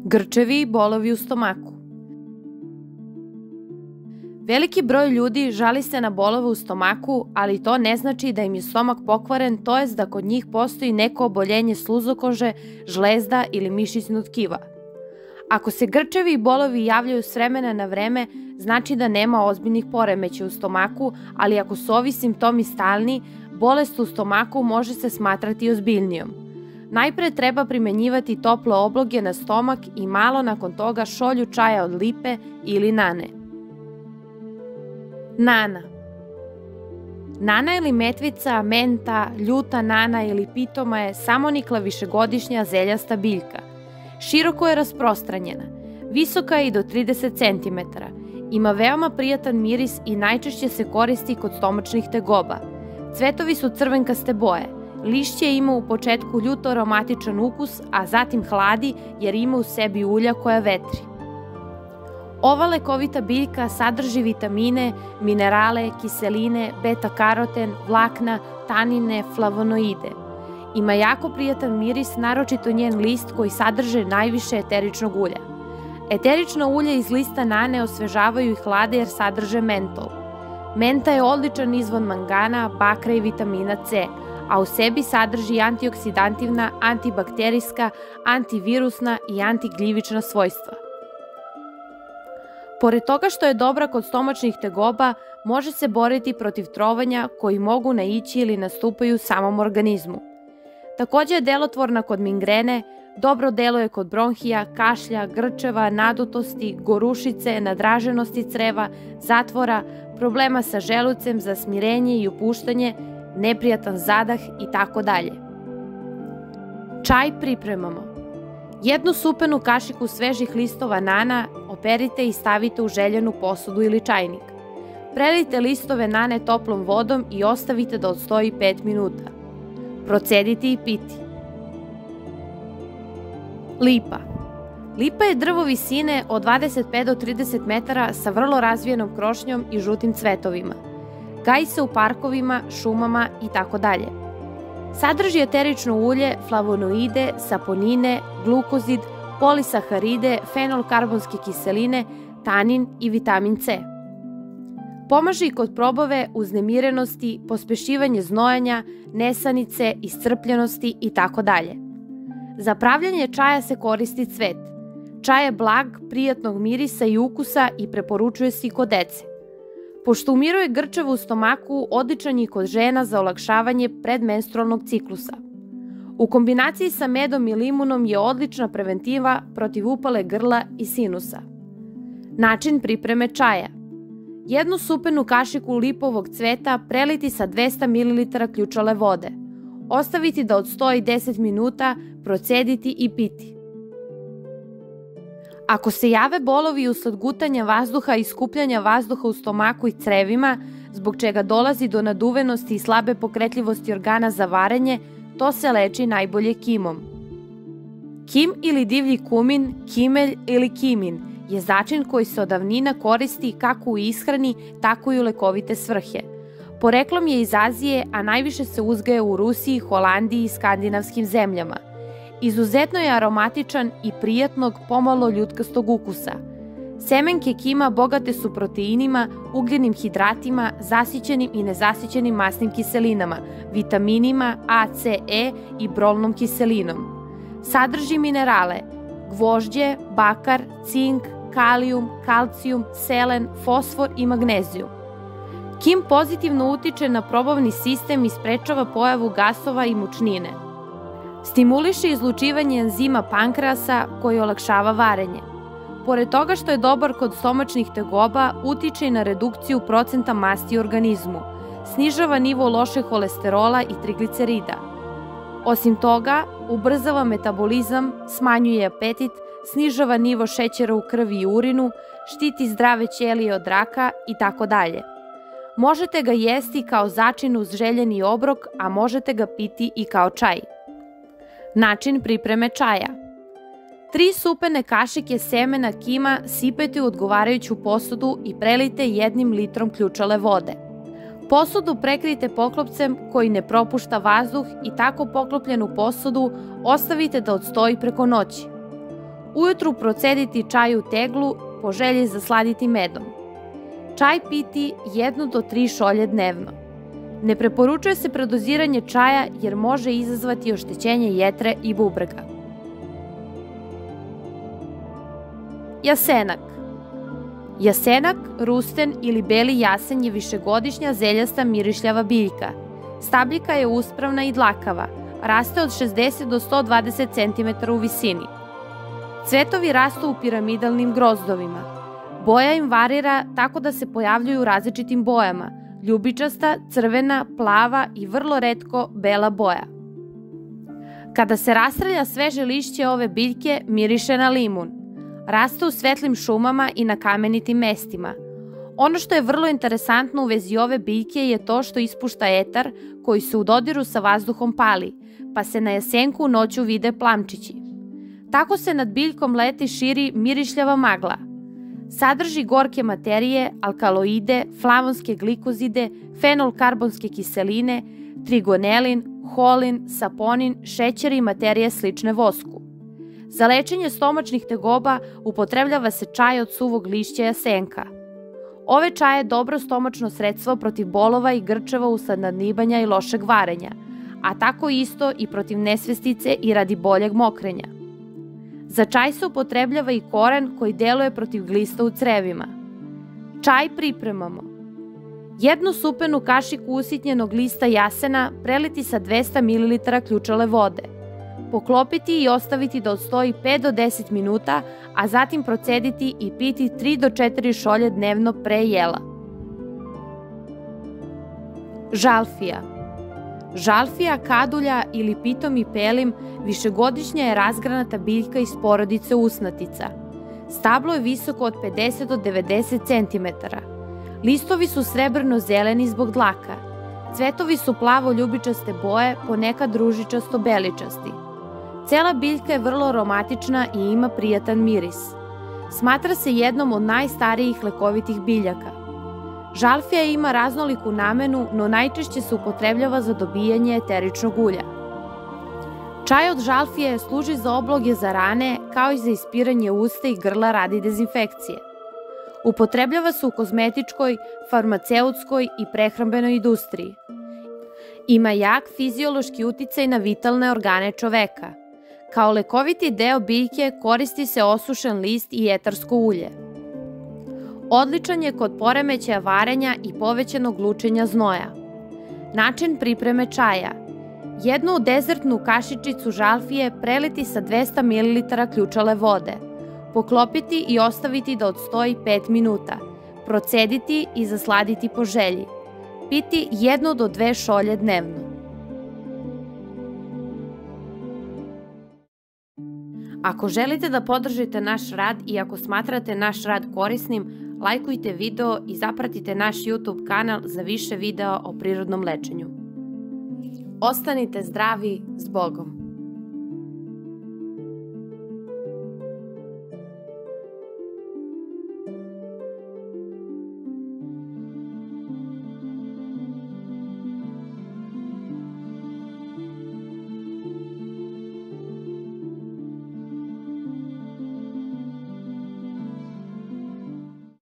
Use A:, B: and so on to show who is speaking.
A: Grčevi i bolovi u stomaku. Veliki broj ljudi žali se na bolove u stomaku, ali to ne znači da im je stomak pokvaren, to jest da kod njih postoji neko oboljenje sluzokože, žlezda ili mišićnog tkiva. Ako se grčevi i bolovi javljaju s vremena na vreme, znači da nema ozbiljnih poremećaja u stomaku, ali ako su ovi simptomi stalni, bolest u stomaku može se smatrati ozbiljnijom. Najpre treba primenjivati tople obloge na stomak i malo nakon toga šolju čaja od lipe ili nane. Nana. Nana ili metvica, menta, ljuta nana ili pitoma je samonikla višegodišnja zeljasta biljka. Široko je rasprostranjena, visoka je i do 30 cm, ima veoma prijatan miris i najčešće se koristi kod stomačnih tegoba. Cvetovi su crvenkaste boje, lišće ima u početku ljuto aromatičan ukus, a zatim hladi jer ima u sebi ulja koja vetri. Ova lekovita biljka sadrži vitamine, minerale, kiseline, beta-karoten, vlakna, tanine, flavonoide. Ima jako prijatan miris, naročito njen list koji sadrže najviše eteričnog ulja. Eterično ulje iz lista nane osvežavaju i hlade jer sadrže mentol. Menta je odličan izvor mangana, bakra i vitamina C, a u sebi sadrži antioksidantivna, antibakterijska, antivirusna i antigljivična svojstva. Pored toga što je dobra kod stomačnih tegoba, može se boriti protiv trovanja koji mogu naići ili nastupaju u samom organizmu. Takođe je delotvorna kod mingrene, dobro deluje kod bronhija, kašlja, grčeva, nadutosti, gorušice, nadraženosti creva, zatvora, problema sa želucem, za smirenje i opuštanje, neprijatan zadah itd. Čaj pripremamo. Jednu supenu kašiku svežih listova nana operite i stavite u željenu posudu ili čajnik. Prelijte listove nane toplom vodom i ostavite da odstoji 5 minuta. Procediti i piti. Lipa. Lipa je drvo visine od 25 do 30 metara sa vrlo razvijenom krošnjom i žutim cvetovima. Gaji se u parkovima, šumama itd. Sadrži eterično ulje, flavonoide, saponine, glukozid, polisaharide, fenolkarbonske kiseline, tanin i vitamin C. Pomaže i kod probave, uznemirenosti, pospešivanje znojanja, nesanice, iscrpljenosti itd. Za pravljanje čaja se koristi cvet. Čaj je blag, prijatnog mirisa i ukusa i preporučuje se i kod dece. Pošto umiruje grčevo u stomaku, odličan je kod žena za olakšavanje predmenstrualnog ciklusa. U kombinaciji sa medom i limunom je odlična preventiva protiv upale grla i sinusa. Način pripreme čaja. Jednu supenu kašiku lipovog cveta preliti sa 200 ml ključale vode. Ostaviti da odstoji 10 minuta, procediti i piti. Ako se jave bolovi usled gutanja vazduha i skupljanja vazduha u stomaku i crevima, zbog čega dolazi do naduvenosti i slabe pokretljivosti organa za varenje, to se leči najbolje kimom. Kim ili divlji kumin, kimelj ili kimin je začin koji se od davnina koristi kako u ishrani, tako i u lekovite svrhe. Poreklom je iz Azije, a najviše se uzgaja u Rusiji, Holandiji i skandinavskim zemljama. Izuzetno je aromatičan i prijatnog, pomalo ljutkastog ukusa. Semenke kima bogate su proteinima, ugljenim hidratima, zasićenim i nezasićenim masnim kiselinama, vitaminima A, C, E i brolnom kiselinom. Sadrži minerale gvožđe, bakar, cink, kalijum, kalcijum, selen, fosfor i magnezijum. Kim pozitivno utiče na probavni sistem i sprečava pojavu gasova i mučnine. Stimuliše izlučivanje enzima pankreasa koji olakšava varenje. Pored toga što je dobar kod stomačnih tegoba, utiče i na redukciju procenta masti u organizmu, snižava nivo lošeg holesterola i triglicerida. Osim toga, ubrzava metabolizam, smanjuje apetit, snižava nivo šećera u krvi i urinu, štiti zdrave ćelije od raka itd. Možete ga jesti kao začin uz željeni obrok, a možete ga piti i kao čaj. Način pripreme čaja. 3 supene kašike semena kima sipajte u odgovarajuću posudu i prelijte 1 litrom ključale vode. Posudu prekrijte poklopcem koji ne propušta vazduh i tako poklopljenu posudu ostavite da odstoji preko noći. Ujutru procediti čaj u teglu, po želji zasladiti medom. Čaj piti 1 do 3 šolje dnevno. Ne preporučuje se predoziranje čaja jer može izazvati oštećenje jetre i bubrega. Jasenak. Jasenak, rusten ili beli jasen je višegodišnja zeljasta mirišljava biljka. Stabljika je uspravna i dlakava, raste od 60 do 120 cm u visini. Cvetovi rastu u piramidalnim grozdovima. Boja im varira tako da se pojavljuju u različitim bojama, ljubičasta, crvena, plava i vrlo retko bela boja. Kada se rastrelja sveže lišće ove biljke, miriše na limun. Raste u svetlim šumama i na kamenitim mestima. Ono što je vrlo interesantno u vezi ove biljke je to što ispušta etar koji se u dodiru sa vazduhom pali, pa se na jasenku noću vide plamčići. Tako se nad biljkom leti širi mirišljava magla. Sadrži gorke materije, alkaloide, flavonske glikozide, fenolkarbonske kiseline, trigonelin, holin, saponin, šećer i materije slične vosku. Za lečenje stomačnih tegoba upotrebljava se čaj od suvog lišća jasenka. Ove čaj je dobro stomačno sredstvo protiv bolova i grčeva usled nadnibanja i lošeg varenja, a tako isto i protiv nesvestice i radi boljeg mokrenja. Za čaj se upotrebljava i koren koji deluje protiv glista u crevima. Čaj pripremamo. 1 supenu kašiku usitnjenog lista jasena preliti sa 200 ml ključale vode. Poklopiti i ostaviti da odstoji 5 do 10 minuta, a zatim procediti i piti 3 do 4 šolje dnevno pre jela. Žalfija. Žalfija, kadulja ili pitomi pelim višegodišnja je razgranata biljka iz porodice usnatica. Stablo je visoko od 50 do 90 cm. Listovi su srebrno-zeleni zbog dlaka. Cvetovi su plavo-ljubičaste boje, ponekad ružičasto-beličasti. Cela biljka je vrlo aromatična i ima prijatan miris. Smatra se jednom od najstarijih lekovitih biljaka. Žalfija ima raznoliku namenu, no najčešće se upotrebljava za dobijanje eteričnog ulja. Čaj od žalfije služi za obloge za rane, kao i za ispiranje usta i grla radi dezinfekcije. Upotrebljava se u kozmetičkoj, farmaceutskoj i prehrambenoj industriji. Ima jak fiziološki uticaj na vitalne organe čoveka. Kao lekoviti deo biljke koristi se osušen list i etarsko ulje. Odličan je kod poremećaja varenja i povećanog lučenja znoja. Način pripreme čaja. 1 dezertnu kašičicu žalfije preliti sa 200 ml ključale vode. Poklopiti i ostaviti da odstoji 5 minuta. Procediti i zasladiti po želji. Piti 1 do 2 šolje dnevno. Ako želite da podržite naš rad i ako smatrate naš rad korisnim, lajkujte video i zapratite naš YouTube kanal za više videa o prirodnom lečenju. Ostanite zdravi, s Bogom!